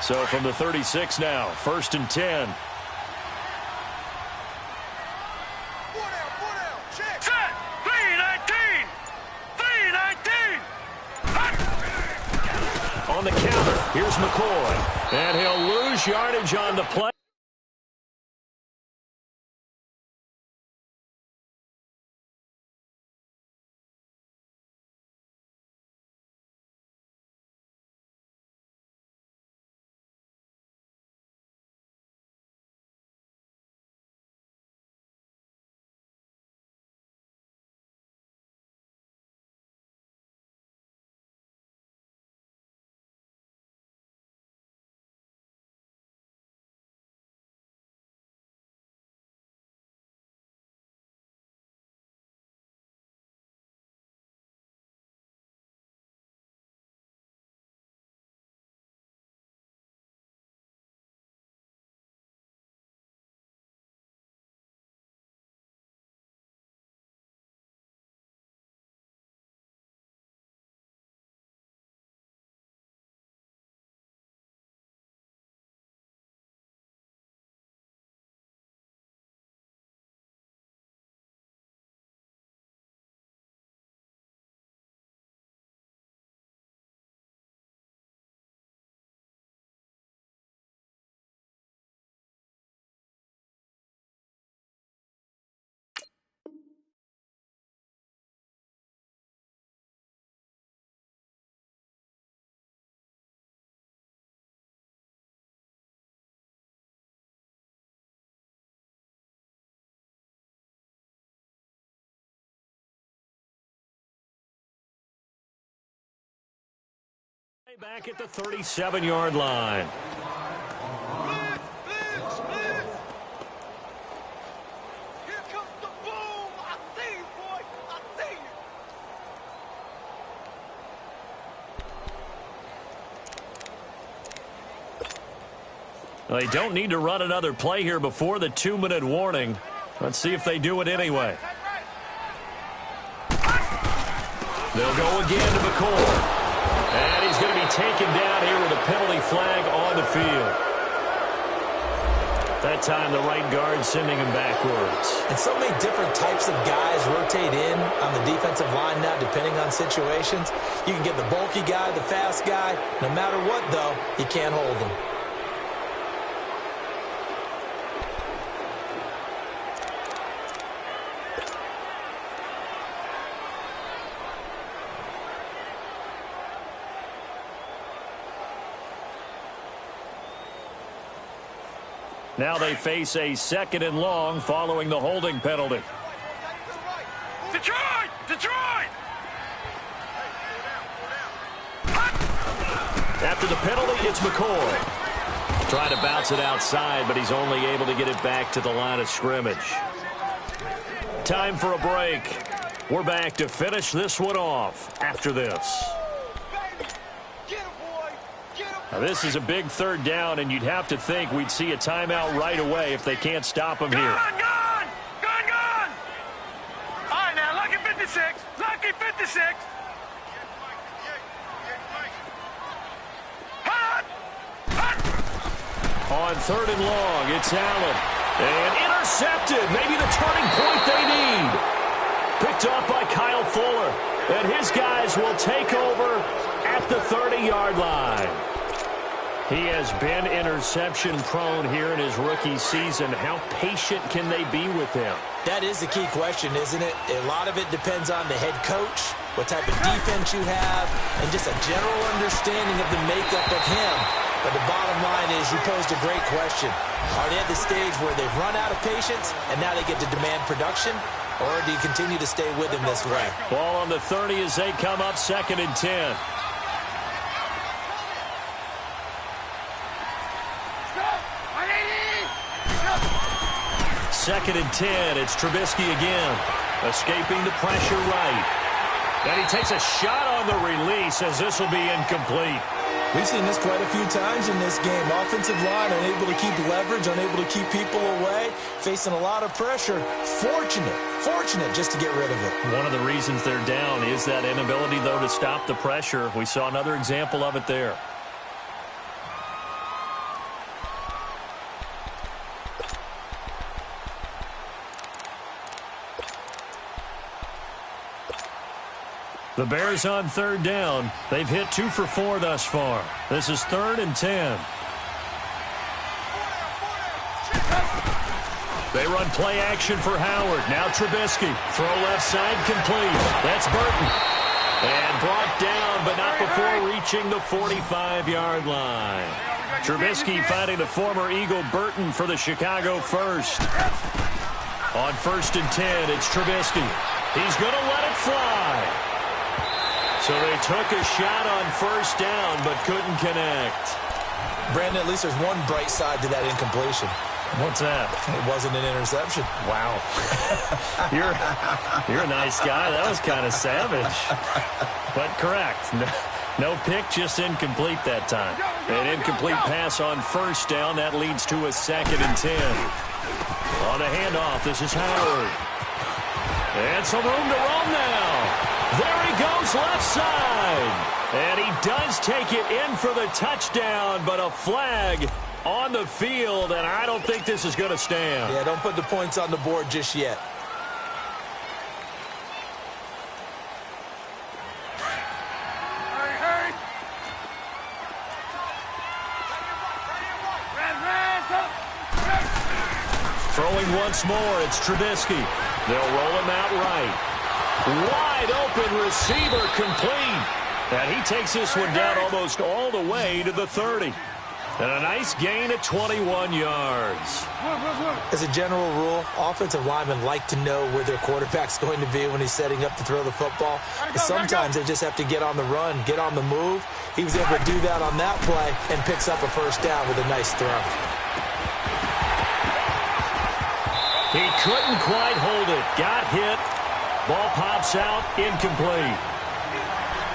So from the 36 now, 1st and 10. On the counter, here's McCoy. And he'll lose yardage on the play. Back at the 37-yard line. Blitz. Here comes the boom. I see you, boy. I see you. They don't need to run another play here before the 2-minute warning. Let's see if they do it anyway. They'll go again to McCoy. And he's going to be taken down here with a penalty flag on the field. That time, the right guard sending him backwards. And so many different types of guys rotate in on the defensive line now, depending on situations. You can get the bulky guy, the fast guy. No matter what, though, you can't hold them. Now they face a 2nd and long following the holding penalty. Detroit! After the penalty, it's McCoy. Trying to bounce it outside, but he's only able to get it back to the line of scrimmage. Time for a break. We're back to finish this one off after this. Now, this is a big 3rd down, and you'd have to think we'd see a timeout right away if they can't stop him here. Gone! All right, now, lucky 56. Hot! On 3rd and long, it's Allen. And intercepted. Maybe the turning point they need. Picked off by Kyle Fuller. And his guys will take over at the 30-yard line. He has been interception-prone here in his rookie season. How patient can they be with him? That is the key question, isn't it? A lot of it depends on the head coach, what type of defense you have, and just a general understanding of the makeup of him. But the bottom line is you posed a great question. Are they at the stage where they've run out of patience and now they get to demand production? Or do you continue to stay with him this way? Ball on the 30 as they come up 2nd and 10. 2nd and 10. It's Trubisky again. Escaping the pressure right. And he takes a shot on the release as this will be incomplete. We've seen this quite a few times in this game. Offensive line unable to keep leverage, unable to keep people away, facing a lot of pressure. Fortunate just to get rid of it. One of the reasons they're down is that inability, though, to stop the pressure. We saw another example of it there. The Bears on third down. They've hit 2 for 4 thus far. This is 3rd and 10. They run play action for Howard. Now Trubisky. Throw left side complete. That's Burton. And brought down, but not before reaching the 45-yard line. Trubisky finding the former Eagle Burton for the Chicago first. On 1st and 10, it's Trubisky. He's going to let it fly. So they took a shot on 1st down, but couldn't connect. Brandon, at least there's one bright side to that incompletion. What's that? It wasn't an interception. Wow. You're a nice guy. That was kind of savage. But correct. No pick, just incomplete that time. An incomplete pass on 1st down. That leads to a 2nd and 10. On the handoff, this is Howard. And some room to run now. There he goes left side. And he does take it in for the touchdown, but a flag on the field, and I don't think this is going to stand. Yeah, don't put the points on the board just yet. Throwing once more, it's Trubisky. They'll roll him out right. Wide open receiver complete. And he takes this one down almost all the way to the 30. And a nice gain at 21 yards. As a general rule, offensive linemen like to know where their quarterback's going to be when he's setting up to throw the football. But sometimes they just have to get on the run, get on the move. He was able to do that on that play and picks up a 1st down with a nice throw. He couldn't quite hold it. Got hit. Ball pops out. Incomplete.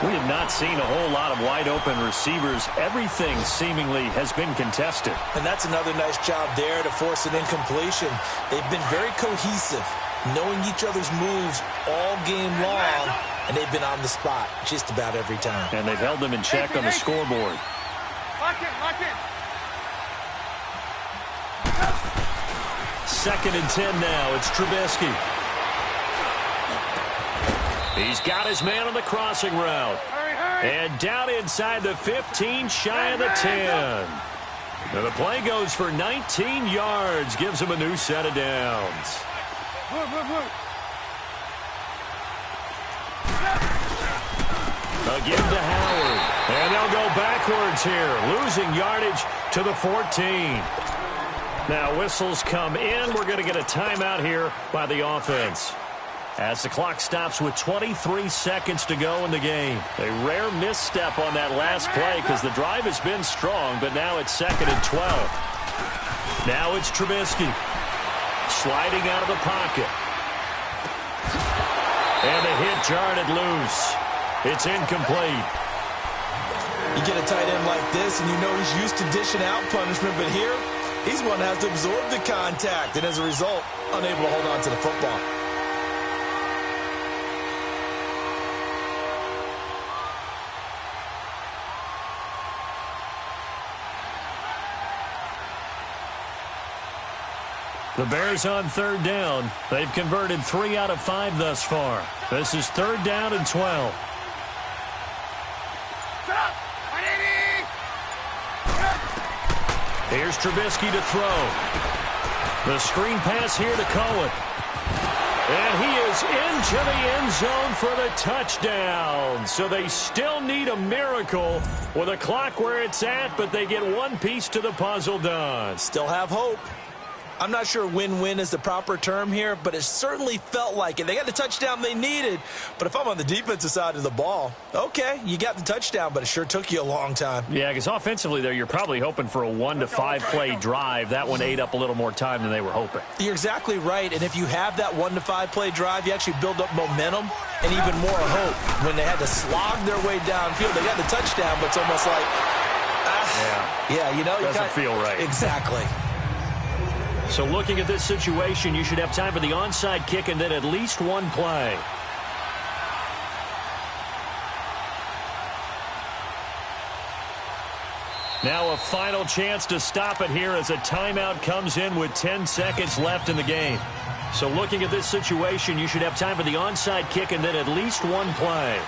We have not seen a whole lot of wide-open receivers. Everything seemingly has been contested. And that's another nice job there to force an incompletion. They've been very cohesive, knowing each other's moves all game long, and they've been on the spot just about every time. And they've held them in check on the scoreboard. Lock it. 2nd and 10 now. It's Trubisky. He's got his man on the crossing route. And down inside the 15, shy of the 10. Now the play goes for 19 yards. Gives him a new set of downs. Again to Howard. And they'll go backwards here. Losing yardage to the 14. Now whistles come in. We're going to get a timeout here by the offense. As the clock stops with 23 seconds to go in the game. A rare misstep on that last play because the drive has been strong, but now it's 2nd and 12. Now it's Trubisky. Sliding out of the pocket. And the hit jarred it loose. It's incomplete. You get a tight end like this, and you know he's used to dishing out punishment, but here, he's one that has to absorb the contact, and as a result, unable to hold on to the football. The Bears on 3rd down. They've converted 3 out of 5 thus far. This is 3rd down and 12. Here's Trubisky to throw. The screen pass here to Cohen. And he is into the end zone for the touchdown. So they still need a miracle with a clock where it's at, but they get one piece to the puzzle done. Still have hope. I'm not sure win-win is the proper term here, but it certainly felt like it. They got the touchdown they needed, but if I'm on the defensive side of the ball, okay, you got the touchdown, but it sure took you a long time. Yeah, because offensively there, you're probably hoping for a 1 to 5 play drive. That one ate up a little more time than they were hoping. You're exactly right, and if you have that 1 to 5 play drive, you actually build up momentum and even more hope. When they had to slog their way downfield, they got the touchdown, but it's almost like, yeah, you know, doesn't feel right. Exactly. So looking at this situation, you should have time for the onside kick and then at least one play. Now a final chance to stop it here as a timeout comes in with 10 seconds left in the game. So looking at this situation, you should have time for the onside kick and then at least one play.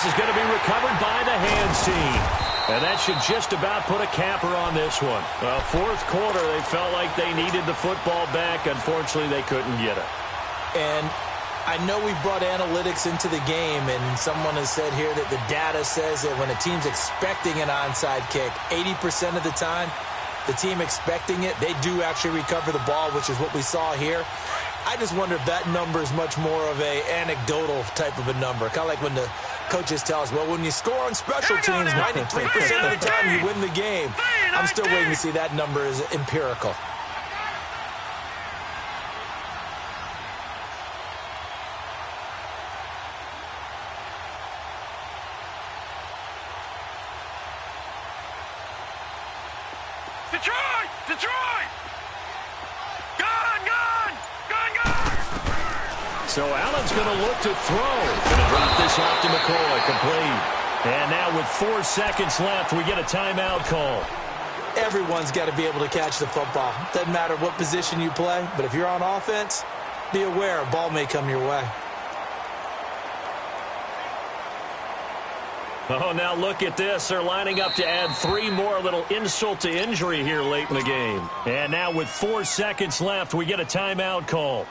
is going to be recovered by the hands team. And that should just about put a capper on this one. Fourth quarter, they felt like they needed the football back. Unfortunately, they couldn't get it. And I know we brought analytics into the game, and someone has said here that the data says that when a team's expecting an onside kick, 80% of the time, the team expecting it, they do actually recover the ball, which is what we saw here. I just wonder if that number is much more of a anecdotal type of a number. Kind of like when the coaches tell us, well, when you score on special teams, 93% of the time you win the game. I'm still waiting to see that number is empirical. Detroit! Detroit! Gone! Gone! Gone! Gone! So Allen's going to look to throw. Going to drop this off to McCoy. Complete. And now with 4 seconds left, we get a timeout call. Everyone's got to be able to catch the football. Doesn't matter what position you play, but if you're on offense, be aware a ball may come your way. Oh, now look at this. They're lining up to add 3 more. A little insult to injury here late in the game. And now with 4 seconds left, we get a timeout call.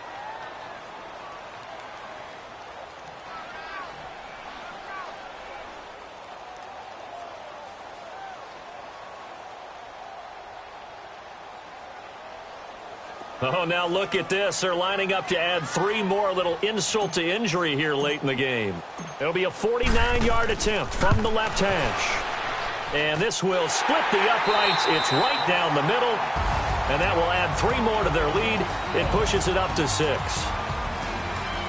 Oh, now look at this. They're lining up to add 3 more. A little insult to injury here late in the game. It'll be a 49-yard attempt from the left hash. And this will split the uprights. It's right down the middle. And that will add 3 more to their lead. It pushes it up to 6.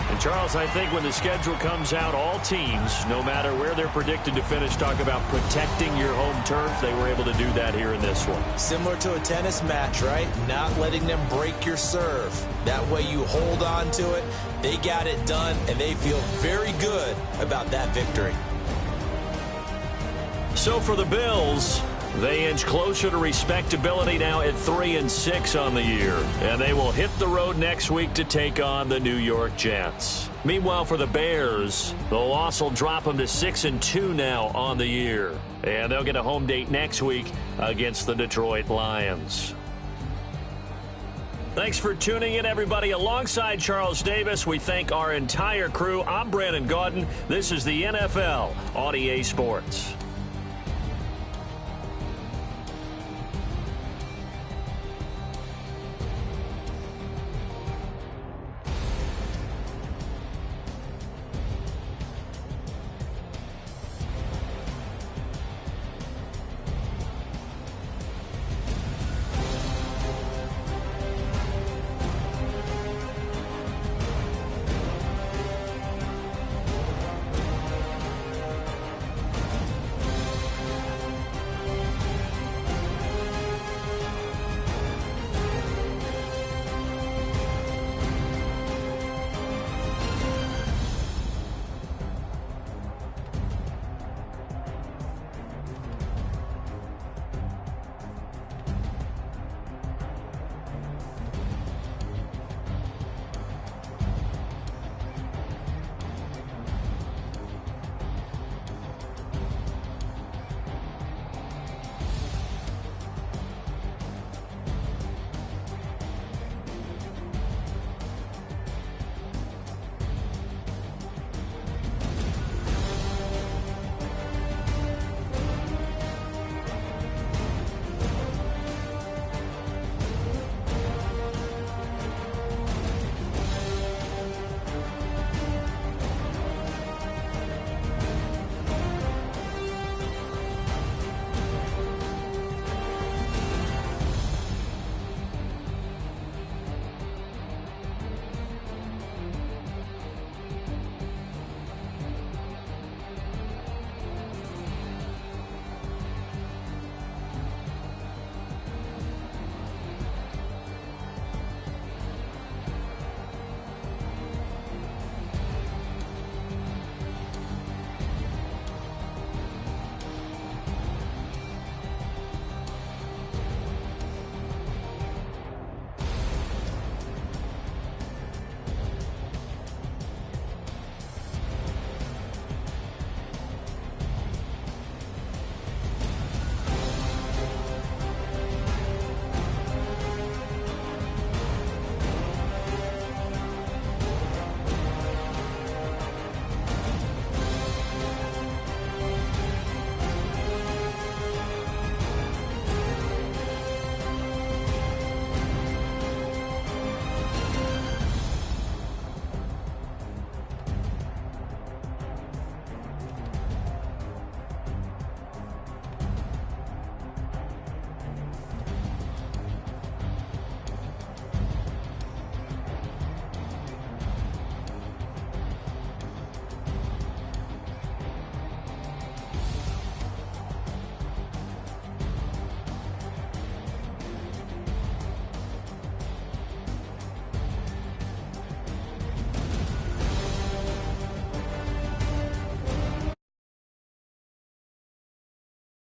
And, Charles, I think when the schedule comes out, all teams, no matter where they're predicted to finish, talk about protecting your home turf. They were able to do that here in this one. Similar to a tennis match, right? Not letting them break your serve. That way you hold on to it. They got it done, and they feel very good about that victory. So for the Bills, they inch closer to respectability now at 3-6 on the year. And they will hit the road next week to take on the New York Jets. Meanwhile, for the Bears, the loss will drop them to 6-2 now on the year. And they'll get a home date next week against the Detroit Lions. Thanks for tuning in, everybody. Alongside Charles Davis, we thank our entire crew. I'm Brandon Gaudin. This is the NFL on EA Sports.